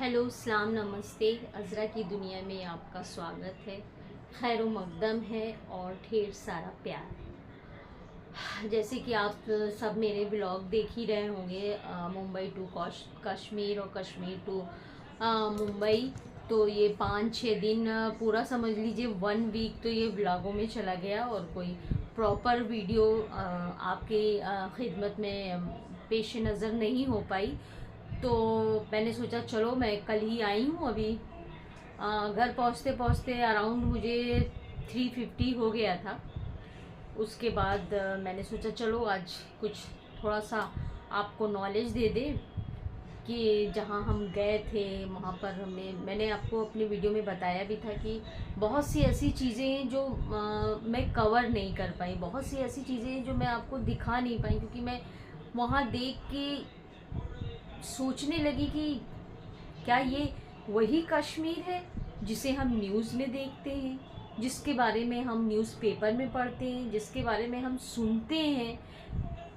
Hello सलाम नमस्ते। अज़रा की दुनिया में आपका स्वागत है। खैर मकदम है और ढेर सारा प्यार है। जैसे कि आप सब मेरे ब्लॉग देख ही रहे होंगे, मुंबई टू कश्मीर और कश्मीर टू मुंबई। तो ये 5-6 दिन, पूरा समझ लीजिए 1 वीक तो ये ब्लॉगों में चला गया और कोई प्रॉपर वीडियो आपकी खिदमत में पेश नज़र नहीं हो पाई। तो मैंने सोचा चलो मैं कल ही आई हूँ अभी। घर पहुँचते पहुँचते अराउंड मुझे 3:50 हो गया था। उसके बाद मैंने सोचा चलो आज कुछ थोड़ा सा आपको नॉलेज दे दे कि जहाँ हम गए थे वहाँ पर मैंने आपको अपने वीडियो में बताया भी था कि बहुत सी ऐसी चीज़ें हैं जो मैं कवर नहीं कर पाई, बहुत सी ऐसी चीज़ें हैं जो मैं आपको दिखा नहीं पाई, क्योंकि मैं वहाँ देख के सोचने लगी कि क्या ये वही कश्मीर है जिसे हम न्यूज़ में देखते हैं, जिसके बारे में हम न्यूज़पेपर में पढ़ते हैं, जिसके बारे में हम सुनते हैं।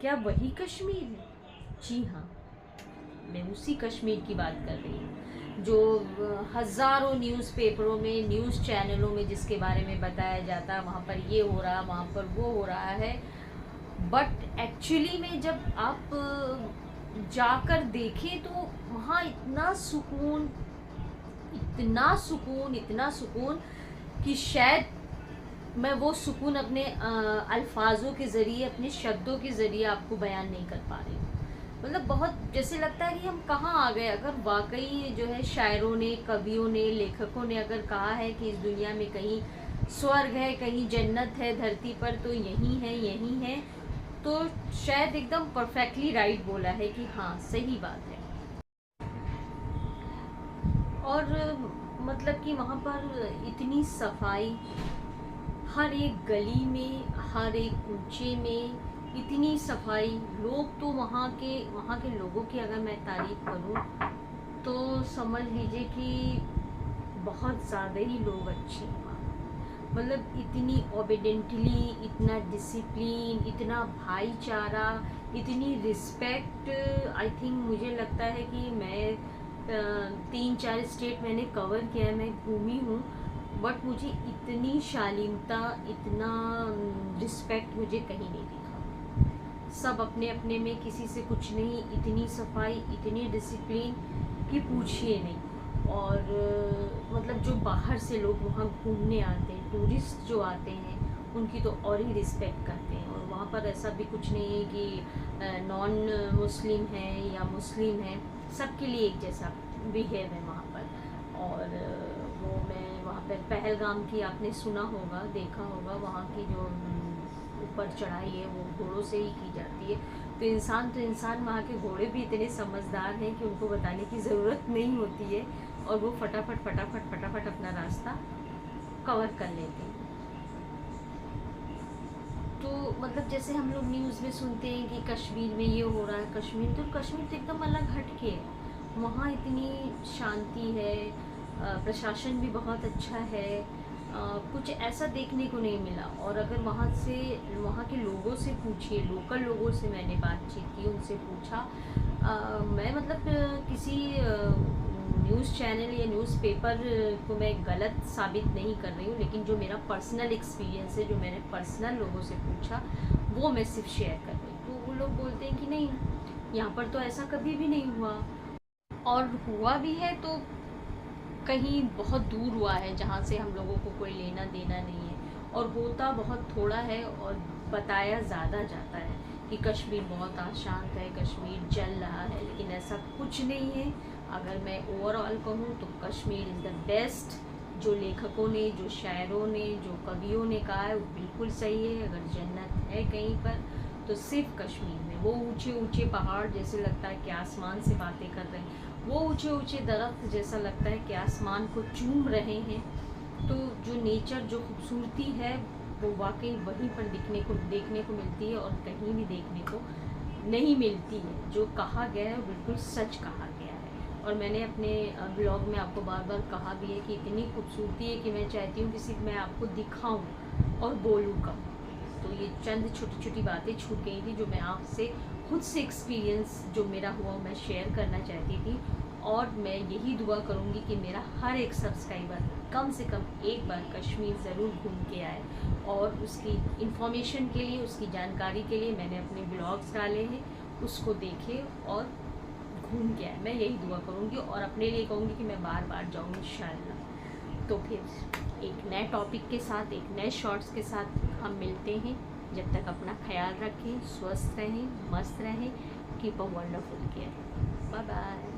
क्या वही कश्मीर है? जी हाँ, मैं उसी कश्मीर की बात कर रही हूँ जो हज़ारों न्यूज़पेपरों में, न्यूज़ चैनलों में जिसके बारे में बताया जाता है वहाँ पर ये हो रहा, वहाँ पर वो हो रहा है। बट एक्चुअली में जब आप जाकर देखें तो वहाँ इतना सुकून, इतना सुकून, इतना सुकून कि शायद मैं वो सुकून अपने अल्फाजों के ज़रिए, अपने शब्दों के ज़रिए आपको बयान नहीं कर पा रही हूँ। मतलब बहुत जैसे लगता है कि हम कहाँ आ गए। अगर वाकई जो है शायरों ने, कवियों ने, लेखकों ने अगर कहा है कि इस दुनिया में कहीं स्वर्ग है, कहीं जन्नत है धरती पर, तो यही है, यही है। तो शायद एकदम परफेक्टली राइट बोला है कि हाँ सही बात है। और मतलब कि वहाँ पर इतनी सफाई, हर एक गली में, हर एक कूचे में इतनी सफाई। लोग तो वहाँ के लोगों की अगर मैं तारीफ करूँ तो समझ लीजिए कि बहुत ज़्यादा ही लोग अच्छे हैं वहाँ। मतलब इतनी ओबीडेंटली, इतना डिसिप्लिन, इतना भाईचारा, इतनी रिस्पेक्ट। आई थिंक मुझे लगता है कि मैं 3-4 स्टेट मैंने कवर किया है, मैं घूमी हूँ, बट मुझे इतनी शालीनता, इतना रिस्पेक्ट मुझे कहीं नहीं दिखा। सब अपने अपने में, किसी से कुछ नहीं, इतनी सफाई, इतनी डिसिप्लिन कि पूछिए नहीं। और मतलब जो बाहर से लोग वहाँ घूमने आते हैं, टूरिस्ट जो आते हैं, उनकी तो और ही रिस्पेक्ट करते हैं। और वहाँ पर ऐसा भी कुछ नहीं है कि नॉन मुस्लिम है या मुस्लिम है, सबके लिए एक जैसा बिहेव है वहाँ पर। और वो मैं वहाँ पर पहलगाम की आपने सुना होगा, देखा होगा, वहाँ की जो ऊपर चढ़ाई है वो घोड़ों से ही की जाती है। तो इंसान वहाँ के घोड़े भी इतने समझदार हैं कि उनको बताने की ज़रूरत नहीं होती है और वो फटाफट फटाफट फटाफट अपना रास्ता कवर कर लेते हैं। तो मतलब जैसे हम लोग न्यूज़ में सुनते हैं कि कश्मीर में ये हो रहा है, कश्मीर तो एकदम अलग हटके है। वहाँ इतनी शांति है, प्रशासन भी बहुत अच्छा है, कुछ ऐसा देखने को नहीं मिला। और अगर वहाँ के लोगों से पूछिए, लोकल लोगों से मैंने बातचीत की, उनसे पूछा, मैं मतलब किसी न्यूज़ चैनल या न्यूज़पेपर को मैं गलत साबित नहीं कर रही हूँ, लेकिन जो मेरा पर्सनल एक्सपीरियंस है, जो मैंने पर्सनल लोगों से पूछा, वो मैं सिर्फ शेयर कर रही हूँ। तो वो लोग बोलते हैं कि नहीं, यहाँ पर तो ऐसा कभी भी नहीं हुआ, और हुआ भी है तो कहीं बहुत दूर हुआ है जहाँ से हम लोगों को कोई लेना देना नहीं है, और होता बहुत थोड़ा है और बताया ज़्यादा जाता है कि कश्मीर बहुत अशांत है, कश्मीर जल रहा है, लेकिन ऐसा कुछ नहीं है। अगर मैं ओवरऑल कहूँ तो कश्मीर इज़ द बेस्ट। जो लेखकों ने, जो शायरों ने, जो कवियों ने कहा है वो बिल्कुल सही है। अगर जन्नत है कहीं पर तो सिर्फ कश्मीर में। वो ऊंचे ऊंचे पहाड़ जैसे लगता है कि आसमान से बातें कर रहे हैं, वो ऊंचे ऊंचे दरख्त जैसा लगता है कि आसमान को चूम रहे हैं। तो जो नेचर, जो खूबसूरती है, वो वाकई वहीं पर देखने को मिलती है और कहीं भी देखने को नहीं मिलती है। जो कहा गया है वो बिल्कुल सच कहा गया है। और मैंने अपने ब्लॉग में आपको बार बार कहा भी है कि इतनी खूबसूरती है कि मैं चाहती हूँ कि सिर्फ मैं आपको दिखाऊँ और बोलूँ कम। तो ये चंद छोटी छोटी बातें छूट गई थी जो मैं आपसे खुद से एक्सपीरियंस जो मेरा हुआ मैं शेयर करना चाहती थी। और मैं यही दुआ करूँगी कि मेरा हर एक सब्सक्राइबर कम से कम एक बार कश्मीर ज़रूर घूम के आए, और उसकी इन्फॉर्मेशन के लिए, उसकी जानकारी के लिए मैंने अपने ब्लॉग्स डाले हैं, उसको देखे और घूम के आए। मैं यही दुआ करूँगी और अपने लिए कहूँगी कि मैं बार बार जाऊँ इंशाल्लाह। तो फिर एक नए टॉपिक के साथ, एक नए शॉर्ट्स के साथ हम मिलते हैं। जब तक अपना ख्याल रखें, स्वस्थ रहें, मस्त रहें, keep a wonderful care. Bye bye.